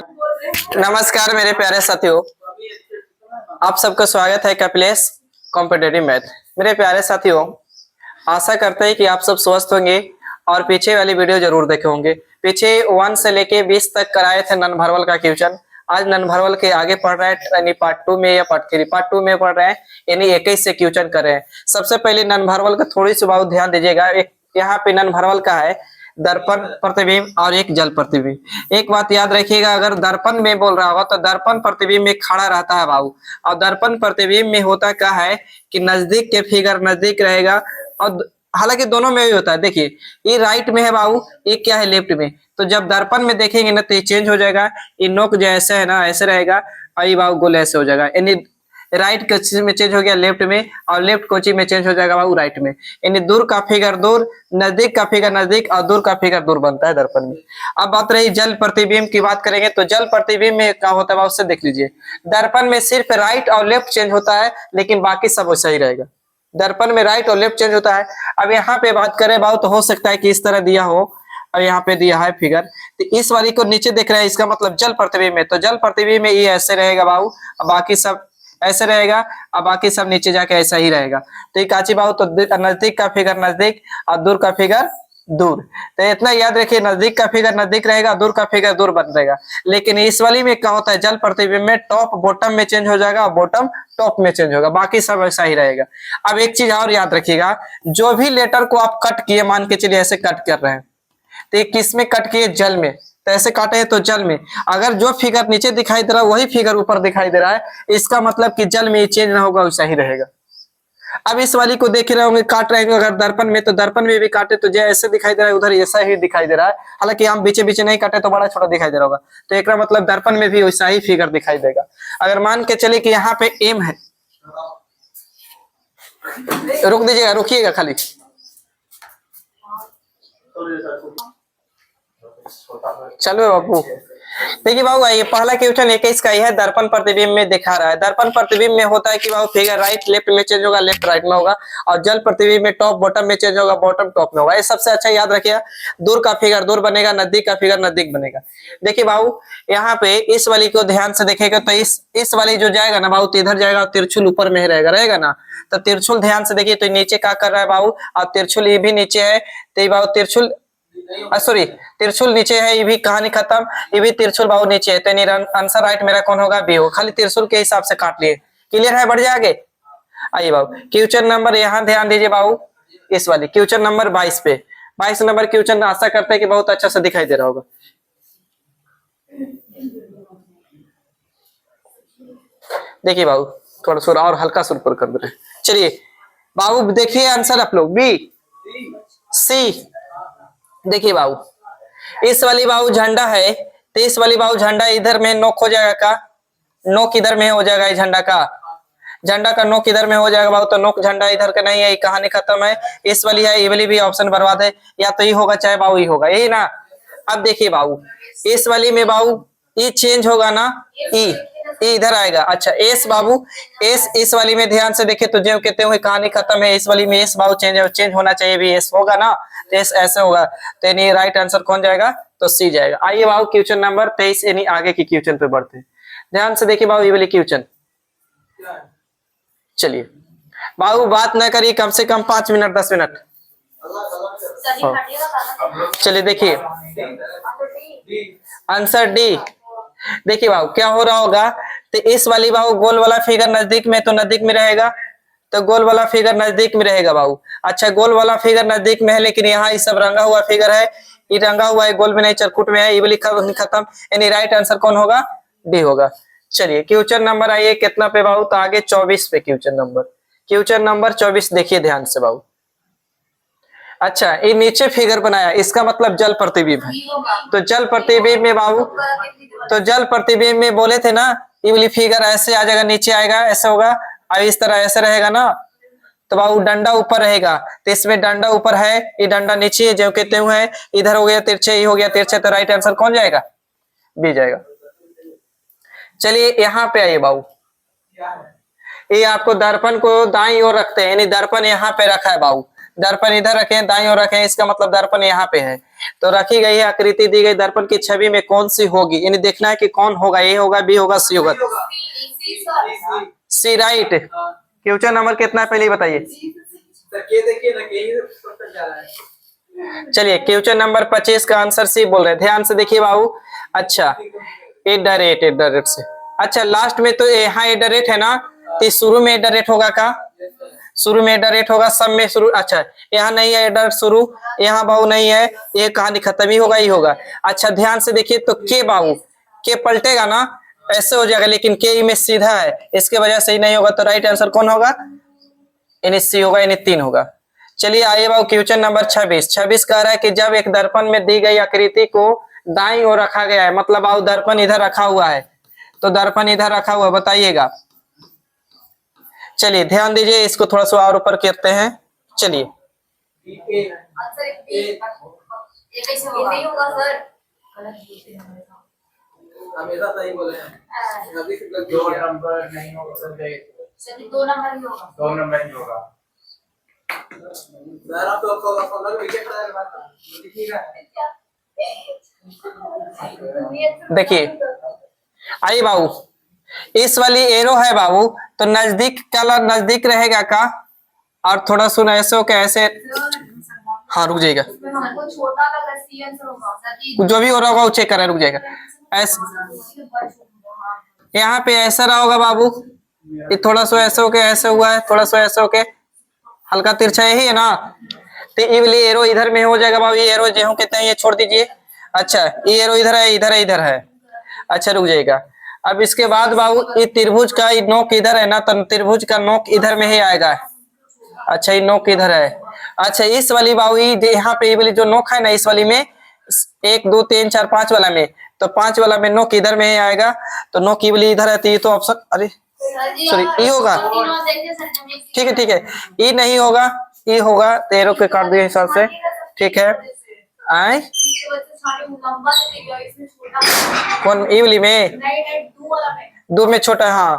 नमस्कार मेरे प्यारे साथियों, आप सबका स्वागत है कपिलेश कॉम्पिटेटिव मैथ। मेरे प्यारे साथियों, आशा करते हैं कि आप सब स्वस्थ होंगे और पीछे वाली वीडियो जरूर देखे होंगे। पीछे 1 से लेके 20 तक कराए थे नन भरवल का क्वेश्चन। आज नन भरवल के आगे पढ़ रहे हैं, यानी पार्ट 2 में या पार्ट 2 में पढ़ रहे हैं, यानी 21 से क्वेश्चन कर रहे हैं। सबसे पहले नन भरवल का थोड़ी सी बहुत ध्यान दीजिएगा। एक यहाँ पे नन भरवल का है दर्पण प्रतिबिंब और एक जल प्रतिबिंब। एक बात याद रखिएगा, अगर दर्पण में बोल रहा होगा तो दर्पण प्रतिबिंब में खड़ा रहता है बाबू, और दर्पण प्रतिबिंब में होता क्या है कि नजदीक के फिगर नजदीक रहेगा, और हालांकि दोनों में भी होता है। देखिए ये राइट में है बाबू, ये क्या है लेफ्ट में। तो जब दर्पण में देखेंगे ना तो ये चेंज हो जाएगा, ये नोक जैसे है ना ऐसे रहेगा, और ये बाबू गोल ऐसे हो जाएगा। यानी राइट कोची में चेंज हो गया लेफ्ट में, और लेफ्ट कोची में चेंज हो जाएगा बाबू राइट में। यानी दूर का फिगर दूर, नजदीक का फिगर नजदीक, और दूर का फिगर दूर बनता है दर्पण में। अब बात रही जल प्रतिबिंब की बात करेंगे, तो जल प्रतिबिंब में क्या होता है बाबू उससे देख लीजिए। दर्पण में सिर्फ राइट और लेफ्ट चेंज होता है, लेकिन बाकी सब वैसा ही रहेगा। दर्पण में राइट और लेफ्ट चेंज होता है। अब यहाँ पे बात करें बाबू, तो हो सकता है कि इस तरह दिया हो, और यहाँ पे दिया है फिगर, तो इस वाली को नीचे देख रहे हैं, इसका मतलब जल प्रतिबिंब में। तो जल प्रतिबिंब में ये ऐसे रहेगा बाबू, बाकी सब ऐसे रहेगा, और बाकी सब नीचे जाके ऐसा ही रहेगा। तो ये काची बाबू, तो नजदीक का फिगर नजदीक और दूर का फिगर दूर। तो इतना याद रखिए, नजदीक का फिगर नजदीक रहेगा, दूर का फिगर दूर बन रहेगा। लेकिन इस वाली में क्या होता है, जल प्रतिबिंब में टॉप बॉटम में चेंज हो जाएगा और बॉटम टॉप में चेंज होगा, बाकी सब ऐसा ही रहेगा। अब एक चीज और याद रखिएगा, जो भी लेटर को आप कट किए, मान के चलिए ऐसे कट कर रहे हैं, तो ये किस में कट किए, जल में। तो ऐसे काटे हैं तो जल में। अगर जो फिगर नीचे दिखाई दे रहा है वही फिगर ऊपर दिखाई दे रहा है, इसका मतलब कि जल में चेंज ना होगा, वैसा ही रहेगा। अब इस वाली को देख रहे होंगे, काट रहे होंगे अगर दर्पण में, तो दर्पण में भी काटे तो जो ऐसे दिखाई दे रहा है उधर ऐसा ही दिखाई दे रहा है। हालांकि हम बीचे बीचे नहीं काटे तो बड़ा छोटा दिखाई दे रहा होगा, तो एक मतलब दर्पण में भी वैसा ही फिगर दिखाई देगा। अगर मान के चले कि यहाँ पे एम है, रुक दीजिएगा, रुकिएगा खाली। चलो बाबू, देखिए बाबू, ये पहला क्वेश्चन 21 का ही है, दर्पण प्रतिबिंब में दिखा रहा है। दर्पण प्रतिबिंब में होता है कि बाबू फिगर राइट लेफ्ट में चेंज होगा, लेफ्ट राइट में होगा, और जल प्रतिबिंब में टॉप बॉटम में चेंज होगा, बॉटम टॉप में होगा। ये सबसे अच्छा याद रखिएगा, दूर का फिगर दूर बनेगा, नजदीक का फिगर नजदीक बनेगा। देखिए बाबू, यहाँ पे इस वाली को ध्यान से देखेगा तो इस वाली जो जाएगा ना बाबू, तो इधर जाएगा, तिरछुल ऊपर में रहेगा ना। तो तिरछुल ध्यान से देखिए, तो नीचे क्या कर रहा है बाबू, और तिरछुल ये भी नीचे है, तो बाबू तिरछुल सॉरी तिरछुल नीचे है, ये भी कहानी खत्म। ये भी तिरछुल बाबू नीचे है, तो आंसर राइट मेरा कौन होगा, बी होगा। खाली तिरछुल के हिसाब से काट लिए। क्लियर है, बढ़ जाए आगे। आइए बाबू, क्वेश्चन नंबर यहाँ ध्यान दीजिए बाबू, इस वाली क्वेश्चन नंबर 22 पे। 22 नंबर क्वेश्चन आशा करते हैं कि बहुत अच्छा से दिखाई दे रहा होगा। देखिए बाबू, थोड़ा सुर और हल्का सुर पर कर दे रहे। चलिए बाबू, देखिए आंसर आप लोग, बी सी। देखिए बाबू, इस वाली बाबू झंडा है, तो इस वाली बाबू झंडा इधर में नोक हो जाएगा का, नोक इधर में हो जाएगा, झंडा का नोक इधर में हो जाएगा बाबू। तो नोक झंडा इधर का नहीं है, कहानी खत्म है। इस वाली है, ये वाली भी ऑप्शन बर्बाद है, या तो ये होगा चाहे बाबू ये होगा, यही ना। अब देखिए बाबू, इस वाली में बाबू ये चेंज होगा ना, ई इधर आएगा। अच्छा एस बाबू, एस इस वाली में ध्यान से देखे तो जो कहते हुए कहानी खत्म है। इस वाली में एस बाबू चेंज होना चाहिए, भी एस होगा ना, तो एस ऐसे होगा। तो यानी राइट आंसर कौन जाएगा, तो सी जाएगा। आइए बाबू क्वेश्चन नंबर 23 यानी आगे की क्वेश्चन पे बढ़ते हैं। ध्यान से देखिए बाबू, ये वाली क्वेश्चन। चलिए बाबू, बात ना करिए, कम से कम 5 मिनट 10 मिनट। चलिए देखिए आंसर डी। देखिए बाबू क्या हो रहा होगा, तो इस वाली बाबू गोल वाला फिगर नजदीक में, तो नजदीक में रहेगा, तो गोल वाला फिगर नजदीक में रहेगा बाबू। अच्छा गोल वाला फिगर नजदीक में है, लेकिन यहाँ ये सब रंगा हुआ फिगर है, ये रंगा हुआ है, गोल में नहीं चरकुट में है, ये वाली खत्म। यानी राइट आंसर कौन होगा, डी होगा। चलिए क्वेश्चन नंबर आइए कितना पे बाबू, तो आगे 24 पे क्वेश्चन नंबर 24 देखिए ध्यान से बाबू। अच्छा ये नीचे फिगर बनाया, इसका मतलब जल प्रतिबिंब है। तो जल प्रतिबिंब में बाबू, तो जल प्रतिबिंब में बोले थे ना, ये वाली फिगर ऐसे आ जाएगा, नीचे आएगा, ऐसे होगा, और इस तरह ऐसे रहेगा ना। तो बाबू डंडा ऊपर रहेगा, तो इसमें डंडा ऊपर है, ये डंडा नीचे है, जो कहते हुए इधर हो गया तिरछे, ये हो गया तिरछे, तो राइट आंसर कौन जाएगा, बी जाएगा। चलिए यहाँ पे आइए बाबू, ये आपको दर्पण को दाईं ओर रखते हैं, यानी दर्पण यहाँ पे रखा है बाबू, दर्पण इधर रखे, दाईं ओर रखे, इसका मतलब दर्पण यहाँ पे है। तो रखी गई है आकृति दी गई दर्पण की छवि में कौन सी होगी, यानी देखना है कि कौन होगा, ए होगा, बी होगा, सी होगा। सी राइट। क्वेश्चन नंबर कितना है पहले ही बताइए। चलिए क्वेश्चन नंबर 25 का आंसर सी बोल रहे हैं, ध्यान से देखिए बाबू। अच्छा एट द रेट से, अच्छा लास्ट में तो यहाँ एट द रेट है ना, तो शुरू में एट द रेट होगा का, शुरू में एट द रेट होगा, सब में शुरू। अच्छा यहाँ नहीं है एट द रेट शुरू, यहाँ बाबू नहीं है, ये कहानी खत्म ही होगा, ही होगा। अच्छा ध्यान से देखिए तो के बाबू, के पलटेगा ना, ऐसे हो जाएगा, लेकिन के में सीधा है, इसके वजह से ही नहीं होगा, तो राइट आंसर कौन होगा, यानी सी होगा, यानी 3 होगा। चलिए आइए बाबू क्वेश्चन नंबर 26 कह रहा है कि जब एक दर्पण में दी गई आकृति को दाईं ओर रखा गया है, मतलब बाबू दर्पण इधर रखा हुआ है, तो दर्पण इधर रखा हुआ है, बताइएगा। चलिए ध्यान दीजिए, इसको थोड़ा सा और ऊपर करते हैं। चलिए हमेशा सही बोले हैं। 2 नंबर नहीं होगा, 2 नंबर ही होगा, 2 नंबर ही होगा। देखिए आइए बाबू, इस वाली एरो है बाबू, तो नजदीक का नजदीक रहेगा का, और थोड़ा सुना ऐसे हो क्या, ऐसे, हाँ रुक जाएगा, जो भी हो रहा होगा वो चेक कर रहा है, रुक जाएगा। ऐसे यहाँ पे ऐसा रहा होगा बाबू, ये थोड़ा सा ऐसे होके ऐसे हुआ है, थोड़ा सा ऐसे होके हल्का तिरछा, यही है ना, तो ये वाली एरो इधर में हो जाएगा बाबू, ये एरो जो कहते हैं ये छोड़ दीजिए। अच्छा ये एरो इधर है, इधर है, इधर है। अच्छा रुक जाएगा। अब इसके बाद बाबू ये त्रिभुज का नोक इधर है ना, तो त्रिभुज का नोक इधर में ही आएगा। अच्छा ये नोक इधर है। अच्छा इस वाली बाबू यहाँ पे ये वाली जो नोक है ना, इस वाली में 1 2 3 4 5 वाला में, तो 5 वाला में नोक इधर में ही आएगा, तो नोक ये वाली इधर है, तो ये तो ऑप्शन, अरे सॉरी ई होगा, ठीक है ठीक है, ई नहीं होगा, ई होगा, तो एरो के काट दिए हिसाब से, ठीक है। आए कौन, ई वाली में, 2 में छोटा है, हाँ।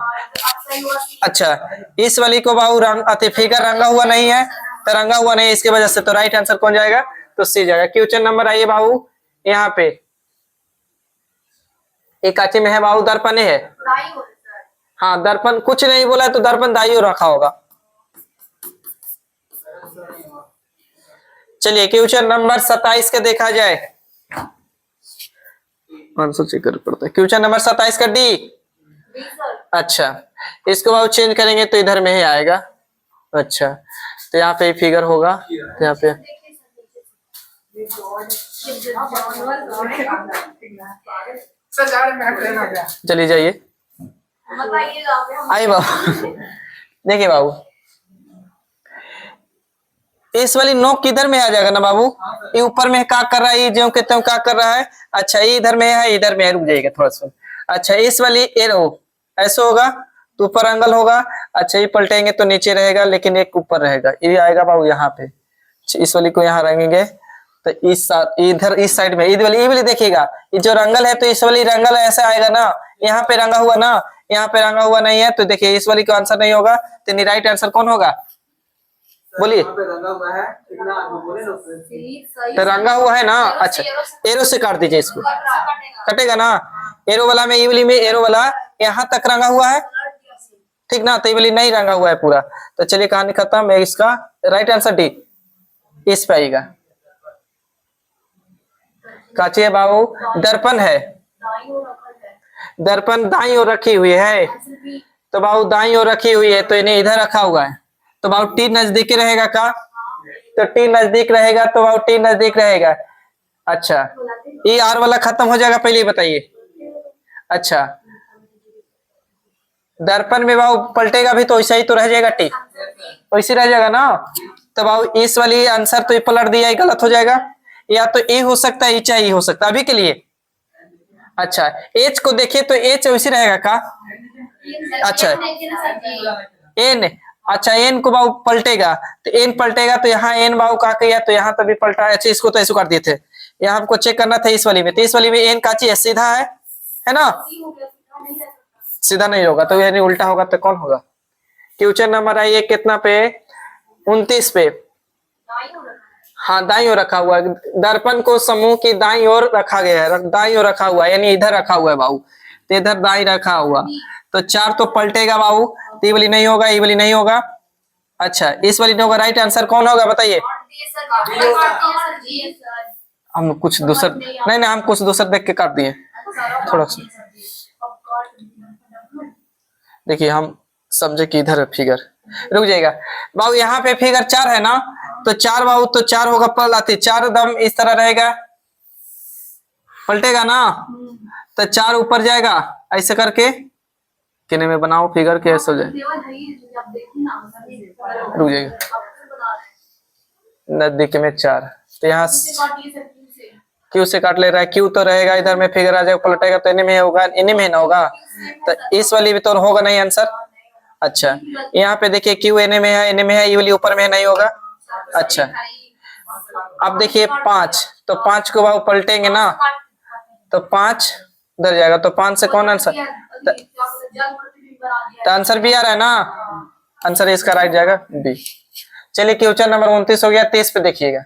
अच्छा इस वाली को बाबू रंग अति फिगर रंगा हुआ नहीं है, तो रंगा हुआ नहीं है, इसकी वजह से तो राइट आंसर कौन जाएगा, तो सी जाएगा। क्वेश्चन नंबर आइए बाबू, यहाँ पे एक काचे में है बाबू, दर्पण है, हाँ दर्पण कुछ नहीं बोला है, तो दर्पण दाई ओर रखा होगा। चलिए क्वेश्चन नंबर 27 का देखा जाए, आंसर चेक कर पड़ता है। क्वेश्चन नंबर 27 का डी। अच्छा इसको बाबू चेंज करेंगे तो इधर में ही आएगा। अच्छा तो यहाँ पे फिगर होगा, तो यहाँ पे चलिए जाइए, आइए बाबू देखिए बाबू, इस वाली नोक किधर में आ जाएगा ना बाबू, ये ऊपर में क्या कर रहा है, ये जो कहते हैं क्या कर रहा है। अच्छा ये इधर में है, इधर में है, रुक जाएगा थोड़ा सा। अच्छा इस वाली एरो ऐसे होगा तो ऊपर एंगल होगा। अच्छा ये पलटेंगे तो नीचे रहेगा, लेकिन एक ऊपर रहेगा, ये आएगा बाबू यहाँ पे। इस वाली को यहाँ रंगेंगे तो इस इधर इस साइड में ये वाली देखिएगा, ये जो रंगल है तो इस वाली रंगल ऐसा आएगा ना, यहाँ पे रंगा हुआ ना, यहाँ पे रंगा हुआ नहीं है, तो देखिए इस वाली का आंसर नहीं होगा, तो राइट आंसर कौन होगा, बोलिए। तो रंगा हुआ है ना, अच्छा एरो से काट दीजिए इसको, कटेगा ना। एरो वाला में, ये वाली में एरो वाला यहाँ तक रंगा हुआ है, ठीक ना, तो ये वाली नहीं रंगा हुआ है पूरा। तो चलिए कहानी खत्म है, इसका राइट आंसर डी इस पे आएगा। काचिए बाबू, दर्पण है, दर्पण दाई ओर रखी हुई है, तो बाबू दाई ओर रखी हुई है, तो इन्हें इधर रखा हुआ है, तो बाबू टी नजदीक रहेगा का, तो टी नजदीक रहेगा, तो बाबू टी नजदीक रहेगा। अच्छा ये आर वाला खत्म हो जाएगा, पहले ही बताइए। अच्छा दर्पण में बाबू पलटेगा भी तो वैसा ही तो रह जाएगा, टी वैसे रह जाएगा ना, तो बाबू इस वाली आंसर तो ये पलट दिया, ये गलत हो जाएगा, या तो ए हो सकता है, चाहे हो सकता है अभी के लिए। अच्छा एच को देखिए तो एच वैसे रहेगा का, अच्छा एन, अच्छा एन को बाबू पलटेगा, तो एन पलटेगा, तो यहाँ एन बाबू का किया, तो यहाँ तो भी पलटा है। अच्छा इसको तो ऐसे कर दिए थे, यहाँ हमको चेक करना था इस वाली में, तो इस वाली में एन काची है, सीधा है ना, सीधा नहीं होगा, तो यानी उल्टा होगा, तो कौन होगा। क्वेश्चन नंबर आइए कितना पे, 29 पे, हाँ दाईं ओर रखा हुआ है, दर्पण को समूह की दाईं ओर रखा गया है, दाईं ओर रखा हुआ है, यानी इधर रखा हुआ है बाबू, तो इधर दाईं रखा हुआ, तो 4 तो पलटेगा बाबू, तो ये वाली नहीं होगा, ये वाली नहीं होगा। अच्छा इस वाली नहीं होगा, राइट आंसर कौन होगा बताइए। हम कुछ दूसरा नहीं, हम कुछ दूसरा देख के काट दिए थोड़ा सा। देखिए हम समझे कि इधर फिगर, रुक जाएगा बाबू, यहाँ पे फिगर 4 है ना, तो 4 बाबू, तो 4 होगा पलटी, 4 दम इस तरह रहेगा, पलटेगा ना, तो 4 ऊपर जाएगा ऐसे करके, किने में बनाओ फिगर कैसे हो जाए, रुक जाएगा, नजदीक में 4, तो यहाँ क्यू से काट ले रहा है, क्यू तो रहेगा इधर में, फिगर आ जाएगा, पलटेगा तो इन्हीं में होगा, इन्हीं में ना होगा, तो इस वाली भी तो होगा नहीं आंसर। अच्छा यहाँ पे देखिए क्यू एन में है, एन में है, ये वाली ऊपर में नहीं होगा। अच्छा अब देखिए 5, तो 5 को बाबू पलटेंगे ना, तो 5 उधर जाएगा, तो 5 से कौन आंसर, तो आंसर बी आ रहा है ना, आंसर इसका राइट जाएगा बी। चलिए क्वेश्चन नंबर 29 हो गया, 30 पे देखिएगा,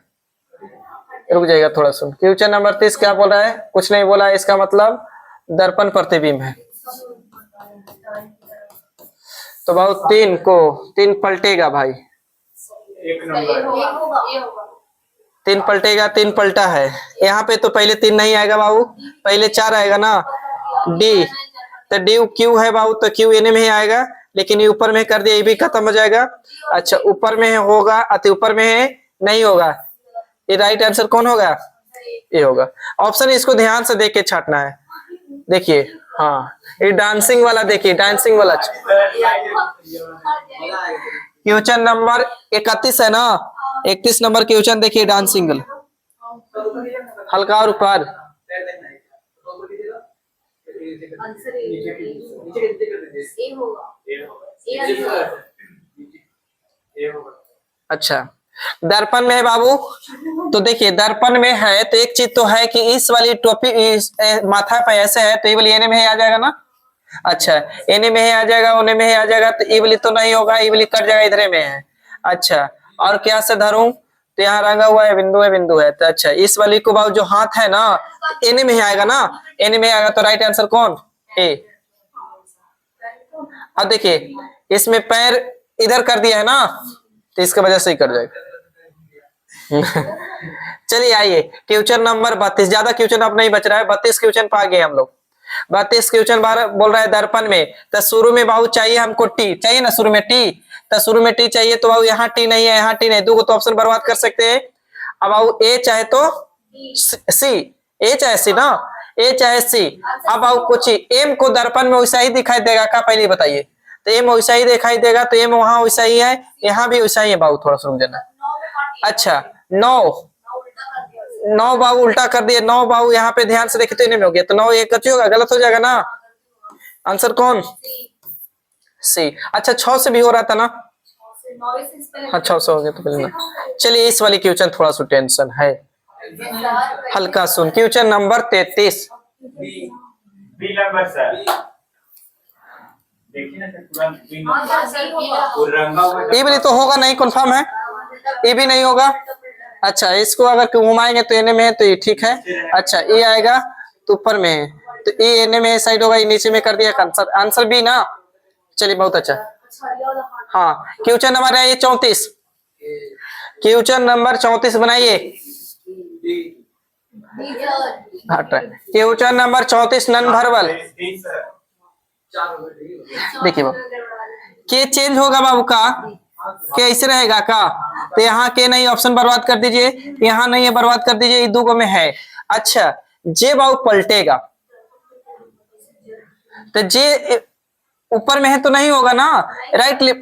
रुक जाएगा थोड़ा सुन। क्वेश्चन नंबर 30 क्या बोल रहा है, कुछ नहीं बोला, इसका मतलब दर्पण प्रतिबिंब है, तो बहुत 3 को 3 पलटेगा भाई, 3 पलटेगा, 3 पलटा है, यहाँ पे तो पहले 3 नहीं आएगा बाबू, पहले 4 आएगा ना, डी, तो डी क्यू है बाबू, तो क्यू एन में ही आएगा, लेकिन ये ऊपर में कर दिया, ये भी खत्म हो जाएगा। अच्छा ऊपर में होगा, अति ऊपर में है नहीं होगा, ये राइट आंसर कौन होगा, ये होगा ऑप्शन, इसको ध्यान से देख के छाटना है। देखिए हाँ ये डांसिंग वाला, देखिए डांसिंग वाला, क्वेश्चन नंबर 31 है ना, 31 नंबर क्वेश्चन देखिए, डांसिंग हल्का और ऊपर, अच्छा दर्पण में है बाबू, तो देखिए दर्पण में है, तो एक चीज तो है कि इस वाली टोपी माथा पे ऐसे है, तो ये वाली एने में ही आ जाएगा ना। अच्छा एने में ही आ जाएगा, ओने में ही आ जाएगा, तो ये वाली तो नहीं होगा, ये वाली कट जाएगा, इधरे में है। अच्छा और क्या से धरूं, तो यहाँ रंगा हुआ है, बिंदु है, बिंदु है, तो अच्छा इस वाली को बाबू जो हाथ है ना, एने में ही आएगा ना, एने में आएगा, तो राइट आंसर कौन, ए। अब देखिए इसमें पैर इधर कर दिया है ना, तो इसके वजह से ही कर जाएगा। चलिए आइए क्वेश्चन नंबर 32, ज्यादा क्वेश्चन अब नहीं बच रहा है, 32 क्वेश्चन पा गए हम लोग। 32 क्वेश्चन बोल रहा है दर्पण में, तो शुरू में बाबू चाहिए हमको टी, चाहिए ना शुरू में टी, तो शुरू में टी चाहिए, तो बाबू यहाँ टी नहीं है, यहाँ टी नहीं, दो तो ऑप्शन बर्बाद कर सकते हैं। अब बाबू ए चाहे तो सी, ए चाहे सी ना, ए चाहे सी। अब बाबू कुछ एम को दर्पण में वैसा ही दिखाई देगा का, पहले बताइए, तो एम वैसा ही दिखाई देगा, तो एम वहां वैसा ही है, यहाँ भी वैसा ही है बाबू, थोड़ा सा रुक जाना। अच्छा 9 बाबू उल्टा कर दिए, 9 बाबू यहाँ पे ध्यान से देखे तो इन्हें में हो गया, तो 9 एक कच्ची होगा, गलत हो जाएगा ना, आंसर कौन, सी। अच्छा 6 से भी हो रहा था ना, हाँ 6 से हो गया तो पहले ना। चलिए इस वाली क्वेश्चन थोड़ा सा टेंशन है, हल्का सुन, क्वेश्चन नंबर 33, ये भी तो होगा नहीं, कंफर्म है, ये भी नहीं होगा। अच्छा इसको अगर घुमाएंगे तो एने में है, तो ये ठीक है। अच्छा ये आएगा तो ऊपर में है, तो ये एने में साइड होगा, ये नीचे में कर दिया, आंसर आंसर बी ना। चलिए बहुत अच्छा, हाँ क्वेश्चन नंबर है ये 34, क्वेश्चन नंबर 34 बनाइए, क्वेश्चन नंबर 34 नन भरबल। देखिए बाबू के चेंज होगा बाबू का, के ऐसे रहेगा का, तो यहाँ के नहीं, ऑप्शन बर्बाद कर दीजिए, यहाँ नहीं है बर्बाद कर दीजिए, ये दो में है। अच्छा जे बाबू पलटेगा, तो जे ऊपर में है तो नहीं होगा ना, राइट लेफ्ट,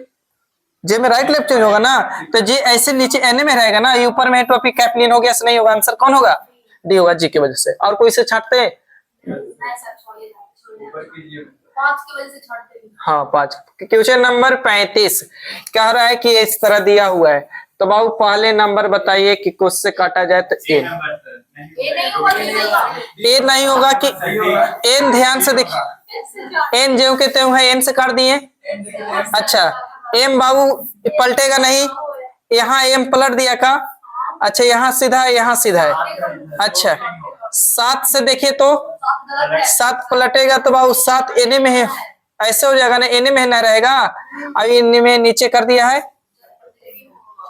जे में राइट लेफ्ट चेंज होगा ना, तो जे ऐसे नीचे एन में रहेगा ना, ये ऊपर में है टॉपिक कैप्लिन हो गया, ऐसा नहीं होगा, आंसर कौन होगा, डी होगा, जी की वजह से। और कोई से छाटते हैं, हाँ 5। क्वेश्चन नंबर 35 कह रहा है कि इस तरह दिया हुआ है, तो बाबू पहले नंबर बताइए कि कुछ से काटा जाए तो ए नहीं होगा कि एन, ध्यान से देखिए, एन ज्यों के त्यों है, एन से काट दिए। अच्छा एम बाबू पलटेगा नहीं, यहाँ एम पलट दिया का, अच्छा यहाँ सीधा है, यहाँ सीधा है। अच्छा 7 से देखिए तो 7 पलटेगा तो बाबू 7 एने में है, ऐसे हो जाएगा ना, एने में ना रहेगा। अब इन्हीं में नीचे कर दिया है,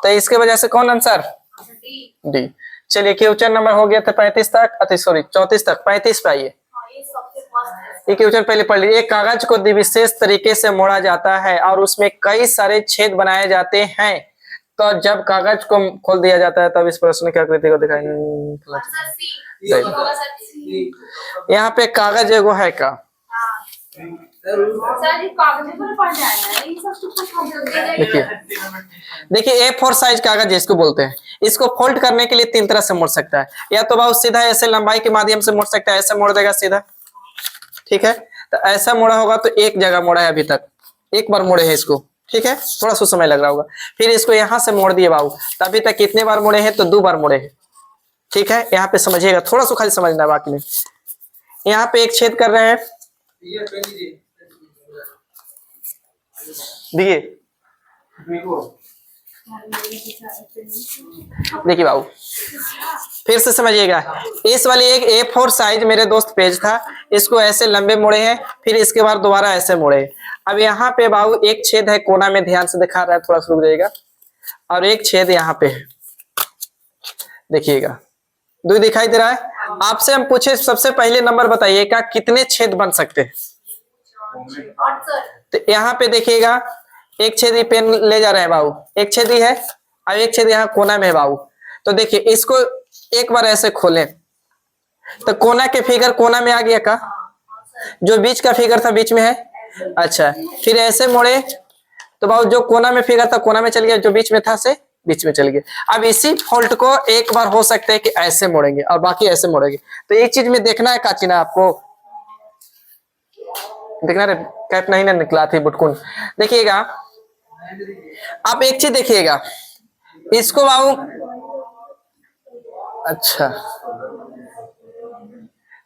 तो इसके वजह से कौन आंसर? डी। चलिए क्वेश्चन नंबर हो गया था 35 तक, अच्छा सॉरी 34 तक, 35 पे आइए। ये क्वेश्चन पहले पढ़ लीजिए। एक कागज को विशेष तरीके से मोड़ा जाता है और उसमें कई सारे छेद बनाए जाते हैं, तो जब कागज को खोल दिया जाता है तब इस प्रश्न की आकृति को दिखाई। यहाँ पे कागज एगो है का? देखिए A4 साइज कागज जिसको बोलते हैं, इसको फोल्ड करने के लिए 3 तरह से मोड़ सकता है। या तो बहुत सीधा ऐसे लंबाई के माध्यम से मोड़ सकता है, ऐसे मोड़ देगा सीधा, ठीक है। तो ऐसा मोड़ा होगा तो एक जगह मोड़ा है, अभी तक एक बार मोड़े हैं इसको, ठीक है, थोड़ा सा समय लग रहा होगा। फिर इसको यहाँ से मोड़ दिए बाबू, तो अभी तक कितने बार मोड़े हैं? तो 2 बार मोड़े हैं, ठीक है। यहाँ पे समझिएगा, थोड़ा सा खाली समझना बाकी में। यहाँ पे एक छेद कर रहे हैं, देखिए देखिए बाबू, फिर से समझिएगा। इस वाली एक A4 साइज मेरे दोस्त पेज था, इसको ऐसे लंबे मोड़े हैं, फिर इसके बाद दोबारा ऐसे मोड़े। अब यहाँ पे बाबू एक छेद है कोना में, ध्यान से दिखा रहा है, थोड़ा सा रुक जाइएगा, और एक छेद यहाँ पे है, देखिएगा 2 दिखाई दे रहा है। आपसे हम पूछे सबसे पहले नंबर बताइएगा कितने छेद बन सकते हैं? तो यहाँ पे देखिएगा एक छेद ही पेन ले जा रहे हैं बाबू, एक छेद ही है, अब एक छेद यहाँ कोना में है बाबू। तो देखिए इसको एक बार ऐसे खोलें तो कोना के फिगर कोना में आ गया का, जो बीच का फिगर था बीच में है। अच्छा फिर ऐसे मोड़े तो बाबू जो कोना में फिगर था कोना में चल गया, जो बीच में था से बीच में चल गया। अब इसी फॉल्ट को एक बार हो सकता है कि ऐसे मोड़ेंगे और बाकी ऐसे मोड़ेंगे। तो एक चीज में देखना है काचिना, आपको देखना रे, कैप नहीं ना निकला थी बुटकुन। देखिएगा आप एक चीज देखिएगा, इसको बाबू, अच्छा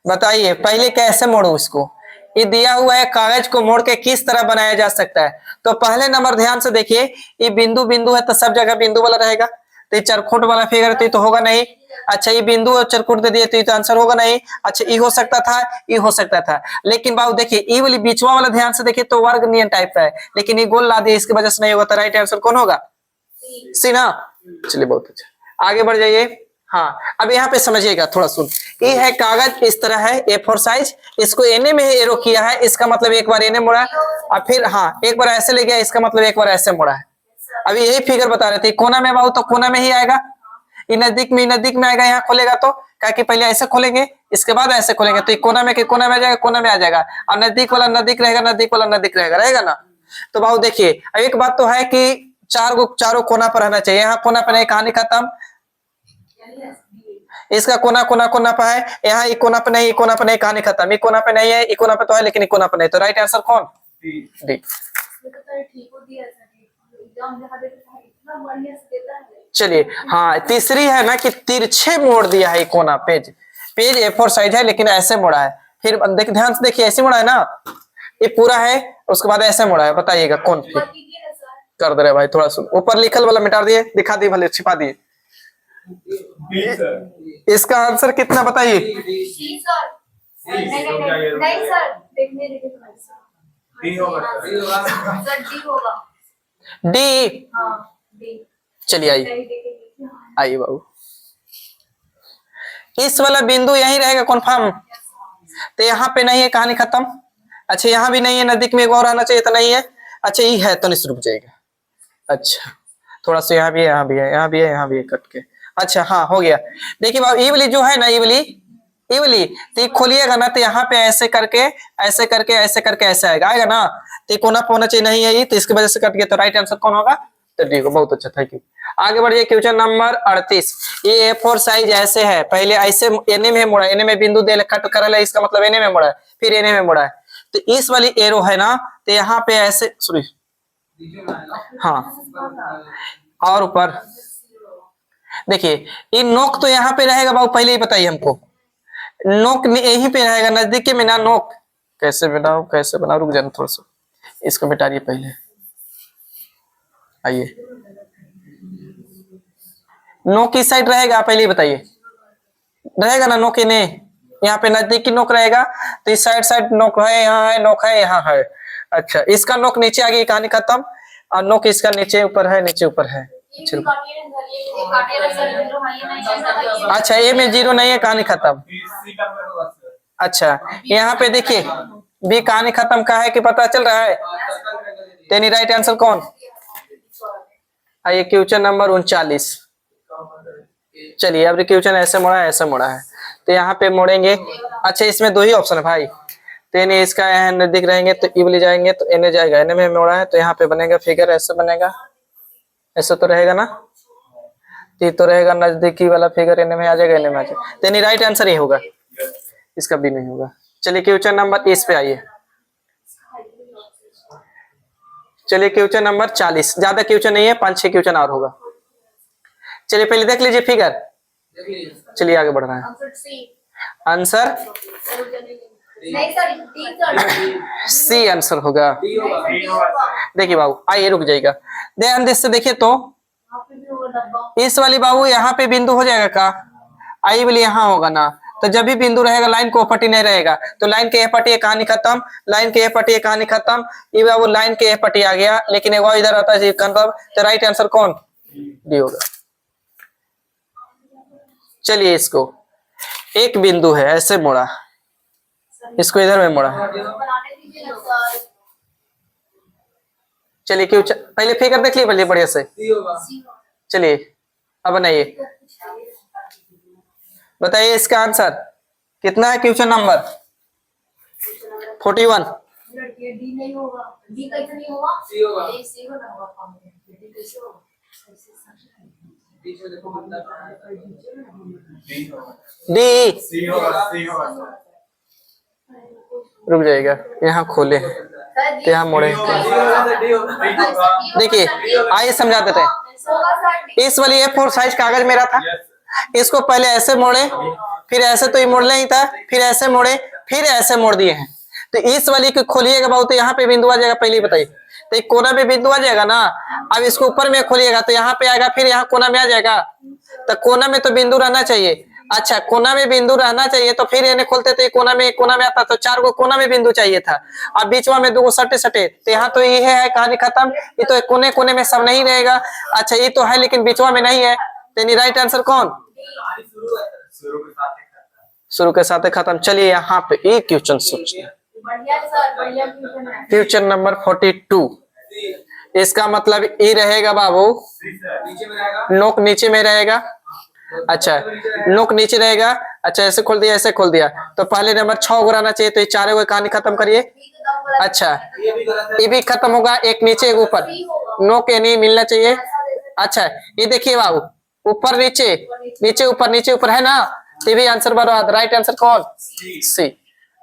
बताइए पहले कैसे मोड़ू इसको? ये दिया हुआ है कागज को मोड़ के किस तरह बनाया जा सकता है। तो पहले नंबर ध्यान से देखिए, ये बिंदु बिंदु है तो सब जगह बिंदु वाला रहेगा, तो ये चरखुट वाला फिगर है तो होगा नहीं। अच्छा ये बिंदु और चरखुट दे दिए तो ये तो आंसर होगा नहीं। अच्छा ये हो सकता था, ये हो सकता था, लेकिन बाबू देखिए ये वाली बीचवा वाला ध्यान से देखिए तो वर्ग नियन टाइप का है, लेकिन ये गोल ला दिया, इसकी वजह से नहीं होगा। तो राइट आंसर कौन होगा? सी ना। चलिए बहुत अच्छा, आगे बढ़ जाइए। हाँ अब यहाँ पे समझिएगा थोड़ा सुन, ये है कागज इस तरह है A4 साइज, इसको एने में एरो किया है, इसका मतलब एक बार एने मोड़ा और फिर हाँ एक बार ऐसे ले गया, इसका मतलब एक बार ऐसे मोड़ा है। अभी यही फिगर बता रहे थे, कोना में बाबू तो कोना में ही आएगा, ये नजदीक में आएगा, यहाँ खोलेगा तो क्या कि पहले ऐसे खोलेंगे इसके बाद ऐसे खोलेंगे, तो कोना में कोना में आ जाएगा, कोना में आ जाएगा, और नजदीक वाला नजदीक रहेगा, नजदीक वाला नजदीक रहेगा ना। तो बाबू देखिए अब एक बात तो है कि चारों कोना पर रहना चाहिए, यहाँ कोना पर नहीं, कहानी खत्म। इसका कोना कोना कोना पे है, यहाँ एक कोना पे नहीं, कोना पे नहीं, कहानी खत्म। एक कोना पे नहीं है, एक कोना पे तो है लेकिन एक कोना पे नहीं, तो राइट आंसर कौन? डी। चलिए हाँ तीसरी है ना कि तिरछे मोड़ दिया है कोना, पेज A4 साइज है लेकिन ऐसे मोड़ा है। फिर देख ध्यान से देखिए, ऐसे मोड़ा है ना, ये पूरा है उसके बाद ऐसे मोड़ा है, बताइएगा कौन? फिर कर दे रहे भाई, थोड़ा सा ऊपर लिखल वाला मिटा दिए, दिखा दिए, भले छिपा दिए। इसका आंसर कितना बताइए? डी। चलिए आइए बाबू, इस वाला बिंदु यही रहेगा कन्फर्म, तो यहाँ पे नहीं है, कहानी खत्म। अच्छा यहाँ भी नहीं है, नजदीक में एक और आना चाहिए तो नहीं है। अच्छा ये है तो नहीं रुक जाएगा। अच्छा थोड़ा सा यहाँ भी है, यहाँ भी है, यहाँ भी है, यहाँ भी है, कट के। अच्छा हाँ हो गया। देखिए बाबू ये वाली जो है ना, ये वाली तो ये खोलिएगा ना तो यहाँ पे ऐसे करके ऐसे करके ऐसे करके ऐसे आएगा ना, तो ये कोना होना चाहिए, नहीं है ये, तो इसकी वजह से कट गया। तो राइट आंसर कौन होगा? तो डी को। बहुत अच्छा, थैंक यू। आगे बढ़िए क्वेश्चन नंबर 38। ये A4 साइज ऐसे है, पहले ऐसे एने में मोड़ा, एने में बिंदु दे कट कर ले, इसका मतलब एने में मोड़ा है, फिर एने में मोड़ा है। तो इस वाली एरो है ना, तो यहाँ पे ऐसे सॉरी हाँ और ऊपर देखिए ये नोक तो यहाँ पे रहेगा बाबू, पहले ही बताइए हमको, नोक यहीं पे रहेगा, नजदीक में ना। नोक कैसे बनाओ, कैसे बनाओ, रुक जाना थोड़ा सा, इसको मिटाइए पहले। आइए नो किस साइड रहेगा पहले ही बताइए, रहेगा ना नो के ने, यहाँ पे नजदीकी नोक रहेगा तो इस साइड साइड नोक है, यहाँ है नोक है, यहाँ है। अच्छा इसका नोक नीचे आ गई, कहानी खत्म। और नोक इसका नीचे ऊपर है, नीचे ऊपर है। अच्छा ए में जीरो नहीं है, कहानी खत्म। अच्छा यहाँ पे देखिए बी, कहानी खत्म का है कि पता चल रहा है। तेनी राइट आंसर कौन? आइए क्वेश्चन नंबर 39। चलिए अब क्वेश्चन ऐसे मोड़ा है, ऐसे मोड़ा है तो यहाँ पे मोड़ेंगे। अच्छा इसमें दो ही ऑप्शन है भाई, तो यानी इसका यहाँ नजदीक रहेंगे तो ई वाली जाएंगे तो एन जाएगा, एन में मोड़ा है तो यहाँ पे बनेगा फिगर ऐसे बनेगा, ऐसा तो रहेगा ना, ये तो रहेगा नजदीकी वाला फिगर एन में आ जाएगा, एन में आ जाएगा, तो यानी राइट आंसर ये होगा, इसका भी नहीं होगा। चलिए क्वेश्चन नंबर इस पे आइए। चलिए क्वेश्चन नंबर 40, ज्यादा क्वेश्चन नहीं है, 5-6 क्वेश्चन और होगा। चलिए पहले देख लीजिए फिगर, चलिए आगे बढ़ रहे हैं। आंसर सी आंसर होगा। देखिए बाबू आइए रुक जाएगा, ध्यान से देखिए तो इस वाली बाबू यहाँ पे बिंदु हो जाएगा का, आई वाली यहाँ होगा ना, तो जब भी बिंदु रहेगा लाइन को पट्टी नहीं रहेगा, तो लाइन के पट्टी कहानी खत्म, लाइन के पट्टी कहानी खत्म, ये बाबू लाइन के पट्टी आ गया, लेकिन एक इधर आता है तो राइट आंसर कौन? डी होगा। चलिए इसको एक बिंदु है ऐसे मोड़ा, इसको इधर में मोड़ा। चलिए क्यों पहले फिगर देख लीजिए बढ़िया से। चलिए अब बनाइए, बताइए इसका आंसर कितना है। Question number 41। डी रुक जाएगा, यहाँ खोले तो यहाँ मोड़े, देखिए आइए समझा देते हैं। इस वाली A4 साइज कागज मेरा था, इसको पहले ऐसे मोड़े, फिर ऐसे तो ये मोड़ना ही था, फिर ऐसे मोड़े, फिर ऐसे मोड़ दिए हैं। तो इस वाली को खोलिएगा बहुत, तो यहाँ पे बिंदु आ जाएगा, पहले ही बताइए, तो एक कोना में बिंदु आ जाएगा ना। अब इसको ऊपर में खोलिएगा तो यहाँ पे आएगा, फिर यहाँ कोना में आ जाएगा, तो कोना में तो बिंदु रहना चाहिए। अच्छा कोना में बिंदु रहना चाहिए, तो फिर इन्हें खोलते तो ये कोना में आता, तो 4 को कोना में बिंदु चाहिए था। अब बीच में 2 सटे सटे, तो यहाँ तो ये है, कहानी खत्म। ये तो कोने कोने में सब नहीं रहेगा। अच्छा ये तो है लेकिन बीचवा में नहीं है, तो राइट आंसर कौन? शुरू के साथ खत्म। चलिए यहाँ पे एक क्वेश्चन सोचिए, क्वेश्चन नंबर 42। इसका मतलब ये रहेगा बाबू, नोक नीचे में रहेगा। अच्छा नोक नीचे रहेगा। अच्छा ऐसे खोल दिया, ऐसे खोल दिया, तो पहले नंबर 6 को रहना चाहिए, तो ये 4 को कहानी खत्म करिए। अच्छा ये भी खत्म होगा, एक नीचे एक ऊपर, नोक ये नहीं मिलना चाहिए। अच्छा ये देखिए बाबू, ऊपर नीचे, नीचे ऊपर, नीचे ऊपर है ना, ये भी आंसर बराबर। राइट आंसर कौन? सी।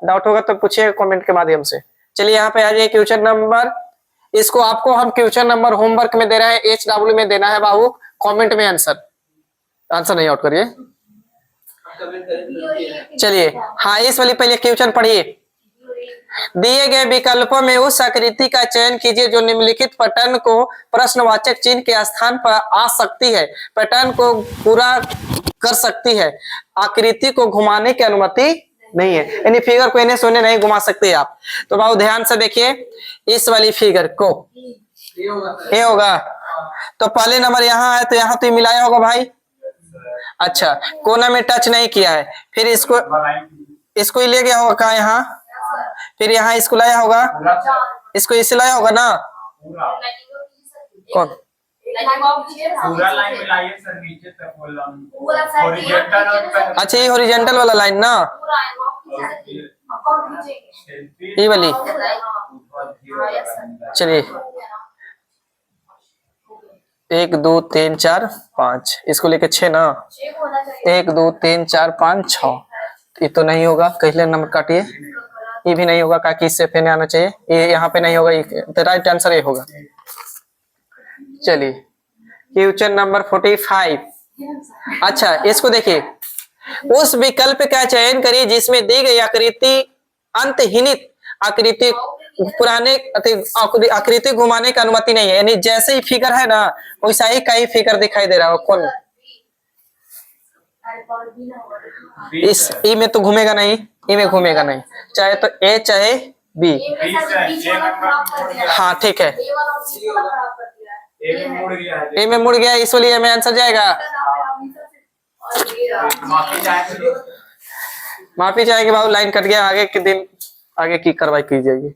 डाउट होगा तो पूछिए कमेंट के माध्यम से। चलिए यहाँ पे आ जाइए क्वेश्चन नंबर, इसको आपको हम क्वेश्चन नंबर होमवर्क में दे रहे हैं, HW में देना है बाबू, कमेंट में आंसर नहीं आउट करिए। चलिए हाँ इस वाली पहले क्वेश्चन पढ़िए। दिए गए विकल्पों में उस आकृति का चयन कीजिए जो निम्नलिखित पैटर्न को प्रश्नवाचक चिन्ह के स्थान पर आ सकती है, पैटर्न को पूरा कर सकती है, आकृति को घुमाने की अनुमति नहीं है, यानी फिगर को इन्हें सोने नहीं घुमा सकते आप। तो बहुत ध्यान से देखिए इस वाली फिगर को, ये होगा, तो पहले नंबर यहाँ है तो यहाँ तो मिलाया होगा भाई। अच्छा कोना में टच नहीं किया है, फिर इसको ही ले गया होगा कहा यहाँ, फिर यहाँ इसको लाया होगा, इसको इसे लाया होगा ना, कौन पूरा लाइन मिलाइए सर, नीचे तक हॉरिजॉन्टल। अच्छा ये हॉरिजॉन्टल वाला लाइन ना, ये वाली। चलिए 1 2 3 4 5, इसको लेके 6 ना, 1 2 3 4 5 6, ये तो नहीं होगा, कहले नंबर काटिए, ये भी नहीं होगा, काकि इससे पे आना चाहिए, ये यहाँ पे नहीं होगा, तो राइट आंसर ये होगा। चलिए क्वेश्चन नंबर 45। अच्छा इसको देखिए, उस विकल्प का चयन करिए जिसमें दी गई आकृति अंतहीनित आकृति पुराने आकृति घुमाने की अनुमति नहीं है, यानी जैसे ही फिगर है ना वैसा ही कई फिगर दिखाई दे रहा हो। कौन? इस ई में तो घूमेगा नहीं, ई में घूमेगा नहीं, चाहे तो ए चाहे बी। हाँ ठीक है, ए में मुड़ गया, इसलिए में आंसर जाएगा। माफी चाहेंगे बाबू, लाइन कट गया, आगे के दिन आगे की कार्रवाई की जाएगी।